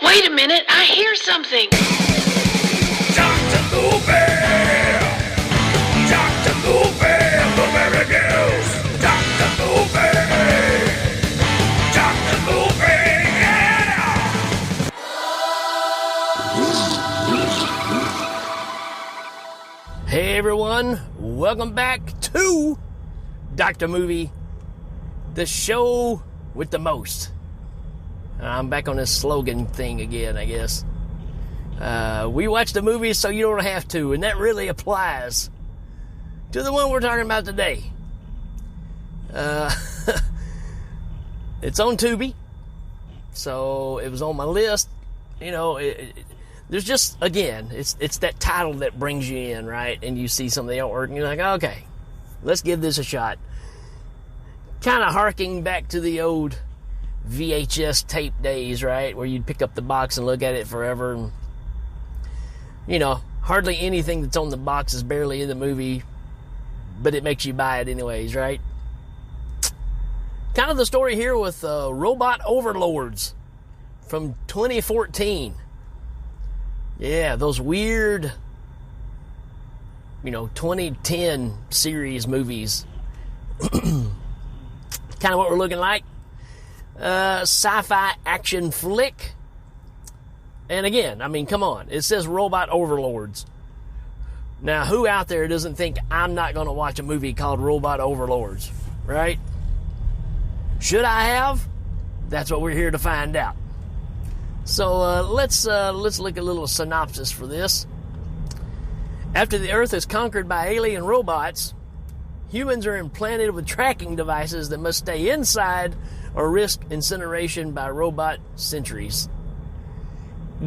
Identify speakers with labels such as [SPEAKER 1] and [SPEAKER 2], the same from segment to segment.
[SPEAKER 1] Wait a minute, I hear something.
[SPEAKER 2] Dr. Movie! Dr. Movie! Blueberry News! Dr. Movie! Dr. Movie! Yeah!
[SPEAKER 3] Hey everyone, welcome back to Dr. Movie, the show with the most. I'm back on this slogan thing again, I guess. We watch the movies so you don't have to, and that really applies to the one we're talking about today. It's on Tubi, so it was on my list. You know, there's just, again, it's that title that brings you in, right? And you see something else working, you're like, okay, let's give this a shot. Kind of harking back to the old VHS tape days, right? Where you'd pick up the box and look at it forever. And, you know, hardly anything that's on the box is barely in the movie, but it makes you buy it anyways, right? Kind of the story here with Robot Overlords from 2014. Yeah, those weird, 2010 series movies. Kind of what we're looking like. Sci-fi action flick. And again, I mean, come on. It says Robot Overlords. Now, who out there doesn't think I'm not going to watch a movie called Robot Overlords, right? Should I have? That's what we're here to find out. So let's look at a little synopsis for this. After the Earth is conquered by alien robots, humans are implanted with tracking devices that must stay inside or risk incineration by robot sentries.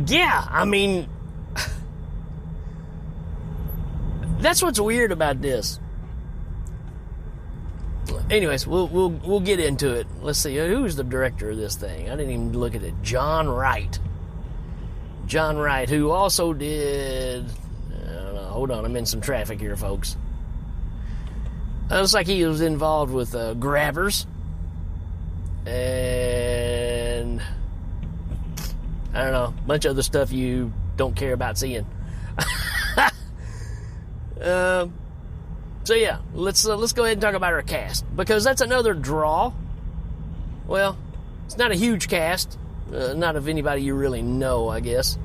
[SPEAKER 3] Yeah, I mean, that's what's weird about this. Anyways, we'll get into it. Let's see, who's the director of this thing? I didn't even look at it. John Wright. John Wright, who also did, I don't know, hold on, I'm in some traffic here, folks. It looks like he was involved with Grabbers. And I don't know, a bunch of other stuff you don't care about seeing. So yeah, let's go ahead and talk about our cast, because that's another draw. Well, it's not a huge cast, not of anybody you really know, I guess.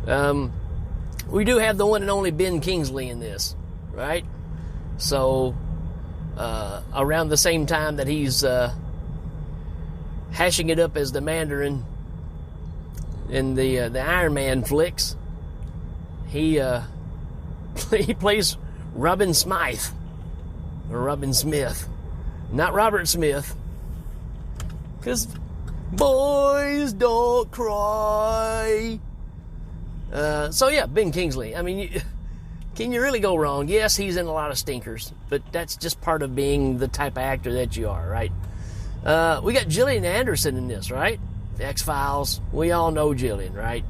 [SPEAKER 3] We do have the one and only Ben Kingsley in this, right? So around the same time that he's hashing it up as the Mandarin in the Iron Man flicks, he plays Robin Smythe, or Robin Smith, not Robert Smith, because boys don't cry. So yeah, Ben Kingsley. I mean, can you really go wrong? Yes, he's in a lot of stinkers, but that's just part of being the type of actor that you are, right? We got Gillian Anderson in this, right? X-Files. We all know Gillian, right?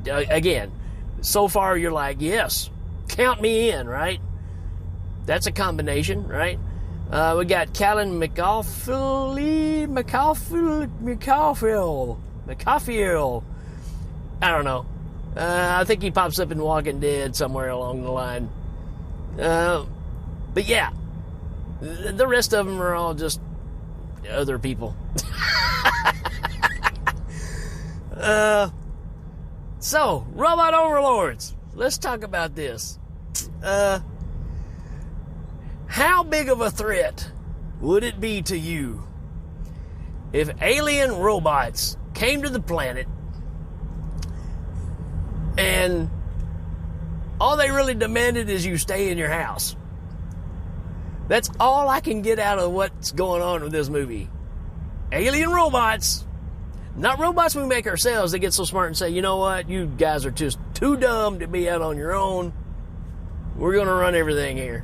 [SPEAKER 3] Again, so far you're like, yes, count me in, right? That's a combination, right? We got Callan McCauffield. I don't know. I think he pops up in Walking Dead somewhere along the line. But yeah, the rest of them are all just other people. So, Robot Overlords. Let's talk about this. How big of a threat would it be to you if alien robots came to the planet and all they really demanded is you stay in your house? That's all I can get out of what's going on with this movie. Alien robots, not robots we make ourselves that get so smart and say, you know what, you guys are just too dumb to be out on your own. We're going to run everything here.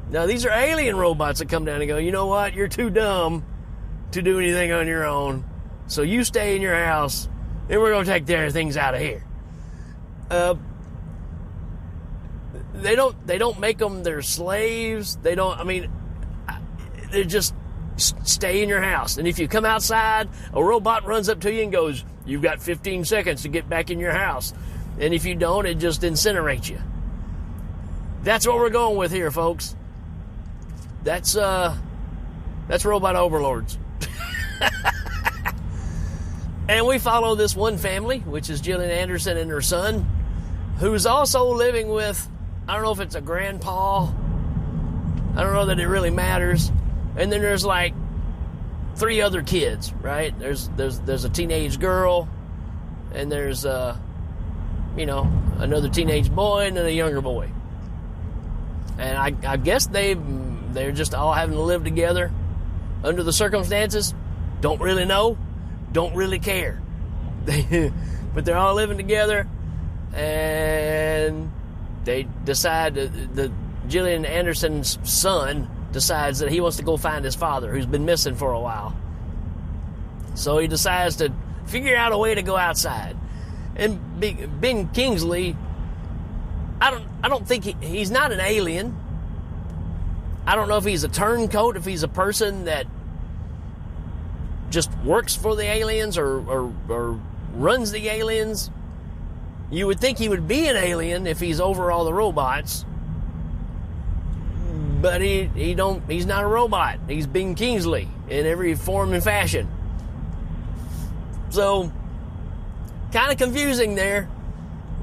[SPEAKER 3] Now, these are alien robots that come down and go, you know what, you're too dumb to do anything on your own, so you stay in your house, and we're going to take their things out of here. They don't make them their slaves. They don't, I mean, they're just stay in your house. And if you come outside, a robot runs up to you and goes, You've got 15 seconds to get back in your house. And if you don't, it just incinerates you. That's what we're going with here, folks. That's Robot Overlords. And we follow this one family, which is Gillian Anderson and her son, who's also living with, I don't know if it's a grandpa. I don't know that it really matters. And then there's like 3 other kids, right? There's a teenage girl, and there's another teenage boy and then a younger boy. And I guess they're just all having to live together under the circumstances. Don't really know. Don't really care. But they're all living together, and they decide the Gillian Anderson's son decides that he wants to go find his father, who's been missing for a while. So he decides to figure out a way to go outside. And Ben Kingsley, I don't think he's not an alien. I don't know if he's a turncoat, if he's a person that just works for the aliens or runs the aliens. You would think he would be an alien if he's over all the robots. But he's not a robot. He's Ben Kingsley in every form and fashion. So, kind of confusing there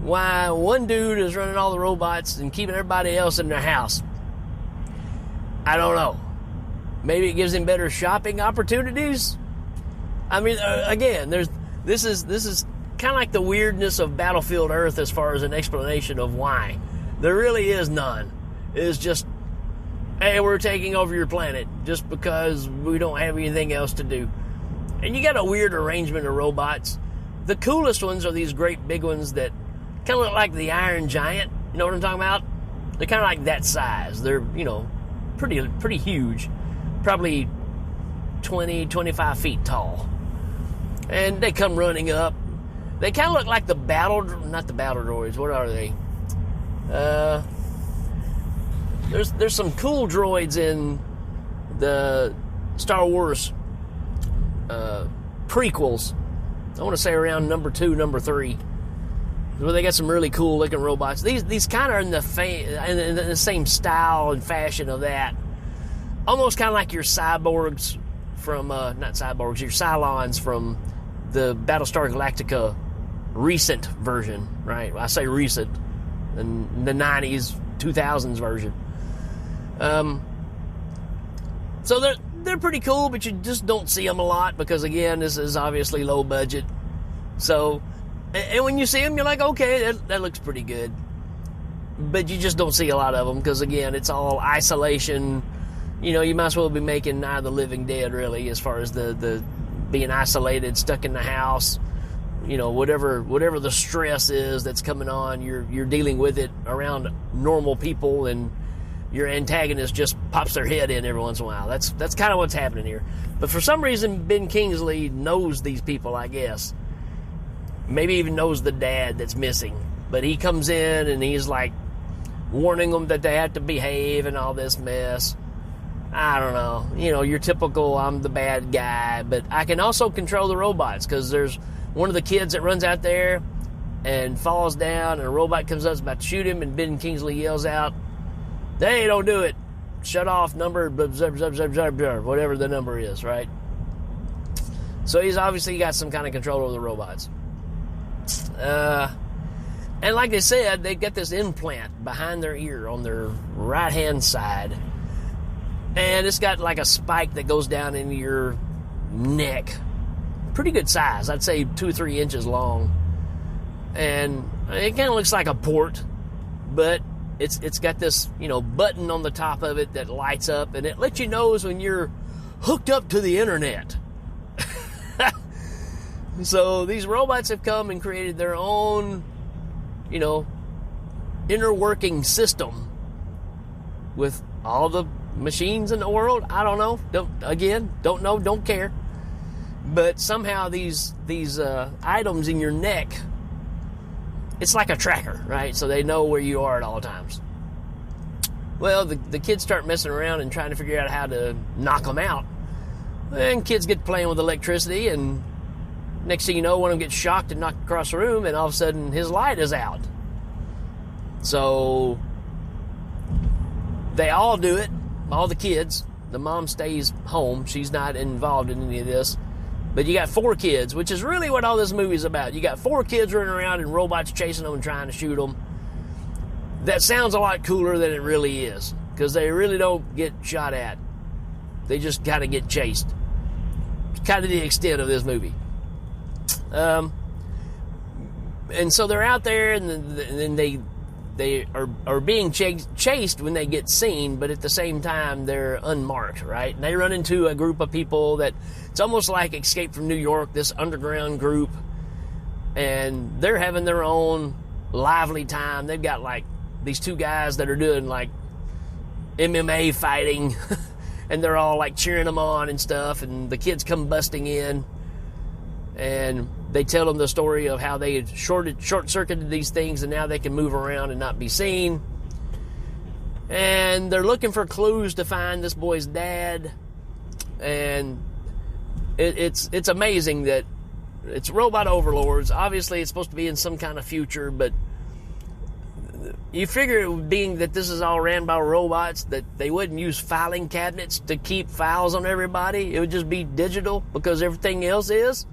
[SPEAKER 3] why one dude is running all the robots and keeping everybody else in their house. I don't know. Maybe it gives him better shopping opportunities. I mean, again, this is kind of like the weirdness of Battlefield Earth as far as an explanation of why. There really is none. It's just, hey, we're taking over your planet just because we don't have anything else to do. And you got a weird arrangement of robots. The coolest ones are these great big ones that kind of look like the Iron Giant. You know what I'm talking about? They're kind of like that size. They're, pretty huge. Probably 20, 25 feet tall. And they come running up. They kind of look like not the battle droids. What are they? There's some cool droids in the Star Wars prequels. I want to say around number 2, number 3, where they got some really cool looking robots. These kind of are in the same style and fashion of that. Almost kind of like your cyborgs from your Cylons from the Battlestar Galactica recent version, right? I say recent, and the 90s, 2000s version. So they're pretty cool, but you just don't see them a lot because, again, this is obviously low budget. So, and when you see them, you're like, okay, that looks pretty good. But you just don't see a lot of them because, again, it's all isolation. You might as well be making Night of the Living Dead, really, as far as the being isolated, stuck in the house. Whatever the stress is that's coming on, you're dealing with it around normal people, and your antagonist just pops their head in every once in a while. That's kind of what's happening here. But for some reason, Ben Kingsley knows these people, I guess. Maybe even knows the dad that's missing. But he comes in and he's like warning them that they have to behave and all this mess. I don't know. Your typical, I'm the bad guy. But I can also control the robots because there's one of the kids that runs out there and falls down, and a robot comes up, is about to shoot him, and Ben Kingsley yells out, "Hey, don't do it. Shut off number, blah, blah, blah, blah, blah, blah," whatever the number is, right? So he's obviously got some kind of control over the robots. And like I said, they got this implant behind their ear on their right-hand side. And it's got like a spike that goes down into your neck. Pretty good size. I'd say 2 or 3 inches long. And it kind of looks like a port, but it's got this, button on the top of it that lights up, and it lets you know when you're hooked up to the internet. So these robots have come and created their own, inner working system with all the machines in the world. I don't know. Don't know, don't care. But somehow these items in your neck, it's like a tracker, right? So they know where you are at all times. Well, the kids start messing around and trying to figure out how to knock them out. And kids get playing with electricity, and Next thing you know, one of them gets shocked and knocked across the room, and all of a sudden his light is out. So they all do it, all the kids. The mom stays home. She's not involved in any of this. But you got 4 kids, which is really what all this movie is about. You got 4 kids running around and robots chasing them and trying to shoot them. That sounds a lot cooler than it really is, because they really don't get shot at. They just kind of get chased. Kind of the extent of this movie. And so they're out there, and then they are being chased when they get seen, but at the same time they're unmarked, right? And they run into a group of people that it's almost like Escape from New York, this underground group, and they're having their own lively time. They've got like these 2 guys that are doing like MMA fighting, and they're all like cheering them on and stuff, and the kids come busting in, and they tell them the story of how they had short-circuited these things, and now they can move around and not be seen. And they're looking for clues to find this boy's dad. And it's amazing that it's Robot Overlords. Obviously, it's supposed to be in some kind of future, but you figure, being that this is all ran by robots, that they wouldn't use filing cabinets to keep files on everybody. It would just be digital, because everything else is.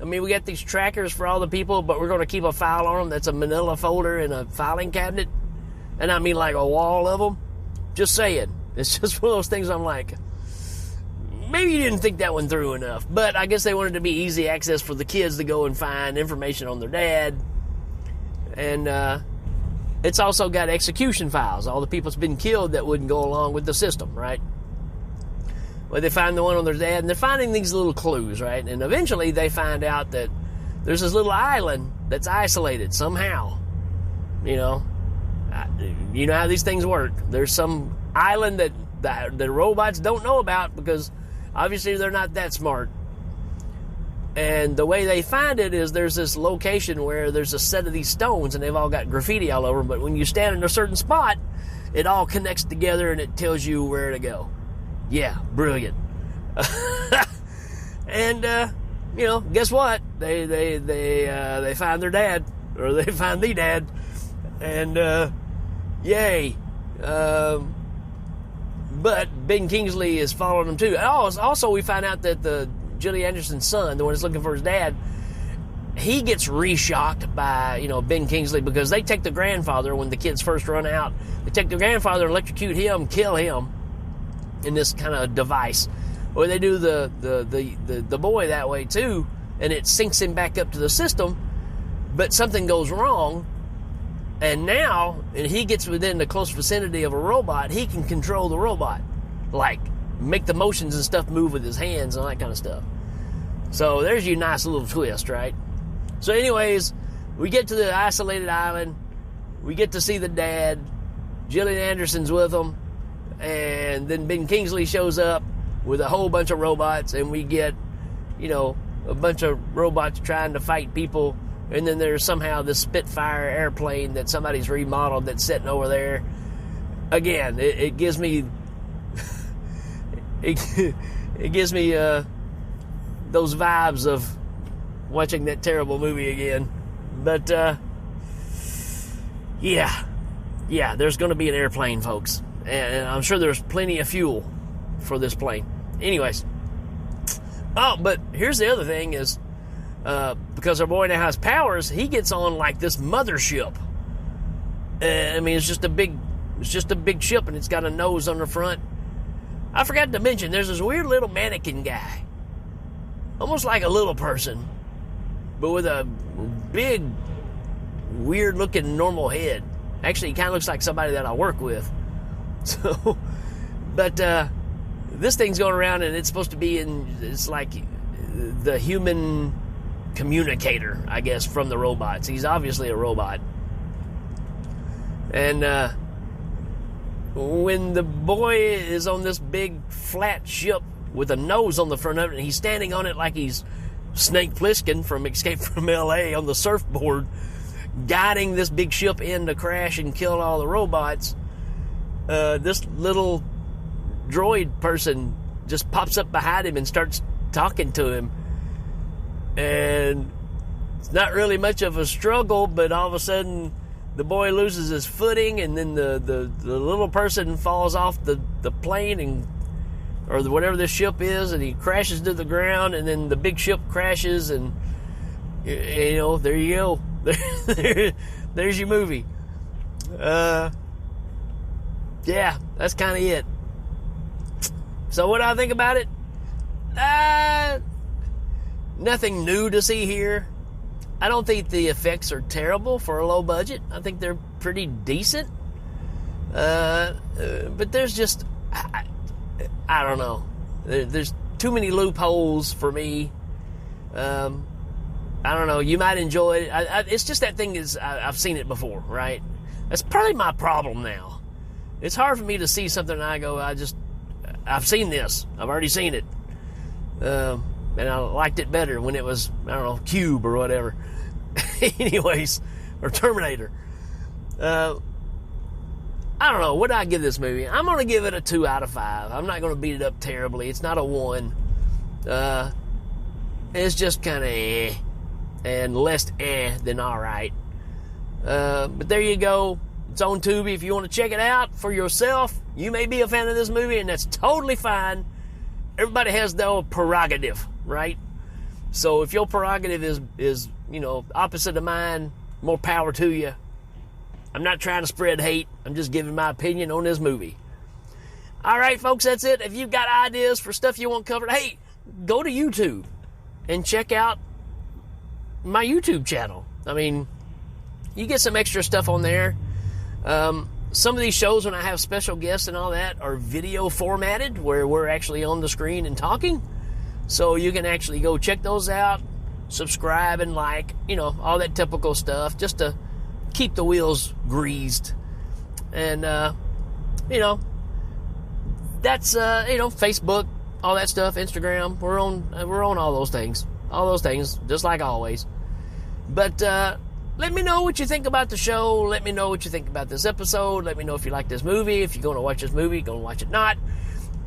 [SPEAKER 3] I mean, we got these trackers for all the people, but we're going to keep a file on them that's a manila folder in a filing cabinet. And I mean like a wall of them. Just saying. It's just one of those things I'm like, maybe you didn't think that one through enough. But I guess they wanted to be easy access for the kids to go and find information on their dad. And it's also got execution files. All the people that's been killed that wouldn't go along with the system, right? Well, they find the one on their dad, and they're finding these little clues, right? And eventually they find out that there's this little island that's isolated somehow. You know how these things work. There's some island that the robots don't know about, because obviously they're not that smart. And the way they find it is there's this location where there's a set of these stones, and they've all got graffiti all over them. But when you stand in a certain spot, it all connects together and it tells you where to go. Yeah, brilliant. And guess what? They find their dad, or they find the dad, and yay. But Ben Kingsley is following them too. Also, we find out that the Gillian Anderson's son, the one that's looking for his dad, he gets re-shocked by Ben Kingsley, because they take the grandfather when the kids first run out. They take the grandfather, electrocute him, kill him in this kind of device. Or they do the boy that way too, and it syncs him back up to the system, but something goes wrong, and now, and he gets within the close vicinity of a robot, he can control the robot, like make the motions and stuff move with his hands and all that kind of stuff. So there's your nice little twist, right? So anyways, we get to the isolated island, we get to see the dad, Gillian Anderson's with them, and then Ben Kingsley shows up with a whole bunch of robots, and we get, a bunch of robots trying to fight people, and then there's somehow this Spitfire airplane that somebody's remodeled that's sitting over there. Again, it gives me it gives me those vibes of watching that terrible movie again. But yeah, there's going to be an airplane, folks. And I'm sure there's plenty of fuel for this plane. Anyways. Oh, but here's the other thing is, because our boy now has powers, he gets on like this mothership. I mean, it's just a big ship, and it's got a nose on the front. I forgot to mention, there's this weird little mannequin guy. Almost like a little person, but with a big, weird-looking normal head. Actually, he kind of looks like somebody that I work with. So, but this thing's going around, and it's supposed to be it's like the human communicator, I guess, from the robots. He's obviously a robot. And when the boy is on this big flat ship with a nose on the front of it, and he's standing on it like he's Snake Plissken from Escape from L.A. on the surfboard, guiding this big ship in to crash and kill all the robots, this little droid person just pops up behind him and starts talking to him. And it's not really much of a struggle, but all of a sudden the boy loses his footing, and then the little person falls off the plane or whatever this ship is, and he crashes to the ground, and then the big ship crashes, and there you go. There's your movie. Yeah, that's kind of it. So what do I think about it? Nothing new to see here. I don't think the effects are terrible for a low budget. I think they're pretty decent. But there's just, I don't know. There's too many loopholes for me. I don't know. You might enjoy it. It's just that thing is, I've seen it before, right? That's probably my problem now. It's hard for me to see something and I go, I've seen this. I've already seen it. And I liked it better when it was, I don't know, Cube or whatever. Anyways, or Terminator. I don't know. What do I give this movie? I'm going to give it a 2 out of 5. I'm not going to beat it up terribly. It's not a 1. It's just kind of and less than all right. But there you go. It's on Tubi. If you want to check it out for yourself, you may be a fan of this movie, and that's totally fine. Everybody has their prerogative, right? So if your prerogative is opposite of mine, more power to you. I'm not trying to spread hate. I'm just giving my opinion on this movie. All right, folks, that's it. If you've got ideas for stuff you want covered, hey, go to YouTube and check out my YouTube channel. I mean, you get some extra stuff on there. Some of these shows, when I have special guests and all that, are video formatted, where we're actually on the screen and talking. So you can actually go check those out, subscribe and like, all that typical stuff, just to keep the wheels greased. And, that's, Facebook, all that stuff, Instagram. We're on all those things, just like always. But, let me know what you think about the show. Let me know what you think about this episode. Let me know if you like this movie. If you're going to watch this movie, going to watch it not.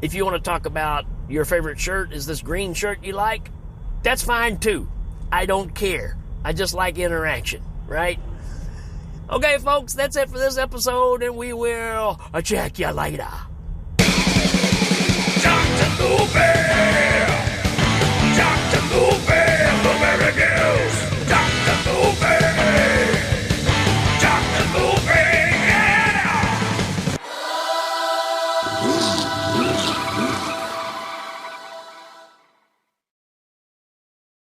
[SPEAKER 3] If you want to talk about your favorite shirt, is this green shirt you like? That's fine too. I don't care. I just like interaction, right? Okay, folks, that's it for this episode, and we will check you later.
[SPEAKER 2] Dr. Lube! Dr. Lube!